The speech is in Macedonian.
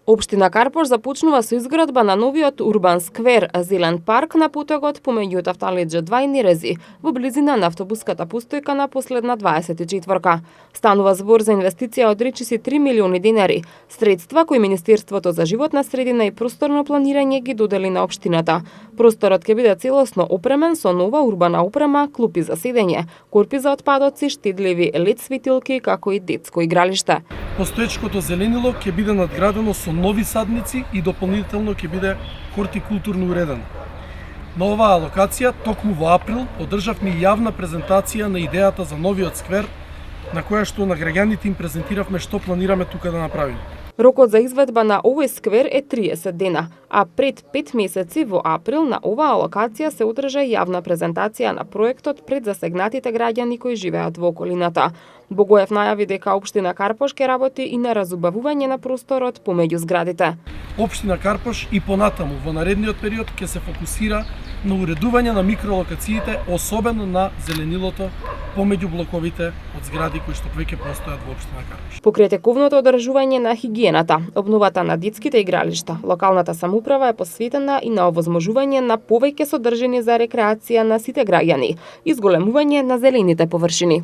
Општина Карпош започнува со изградба на новиот урбан сквер, зелен парк на потогот помеѓу Тафталиџе 2 и Нирези, во близина на автобуската постојка на последна 24-ка. Станува збор за инвестиција од речиси 3 милиони денари, средства кои Министерството за животна средина и просторно планирање ги додели на општината. Просторот ќе биде целосно опремен со нова урбана опрема, клупи за седење, корпи за отпадоци, штедливи лед светилки, како и детско игралиште. Постоечкото зеленило ќе биде надградено со нови садници и дополнително ќе биде хортикултурно уредено. На оваа локација, токму во април, одржавме јавна презентација на идејата за новиот сквер, на која што на граѓаните им презентиравме што планираме тука да направиме. Рокот за изведба на овој сквер е 30 дена, а пред 5 месеци во април на оваа локација се одржа јавна презентација на проектот пред засегнатите граѓани кои живеат во околината. Богоев најави дека општина Карпош ќе работи и на разубавување на просторот помеѓу зградите. Општина Карпош и понатаму во наредниот период ќе се фокусира на уредување на микролокациите, особено на зеленилото помеѓу блоковите од згради кои што веќе постојат во општина Карпош. Покрај тековното одржување на хигиената, обновата на детските игралишта, локалната самоуправа е посветена и на овозможување на повеќе содржини за рекреација на сите граѓани и зголемување на зелените површини.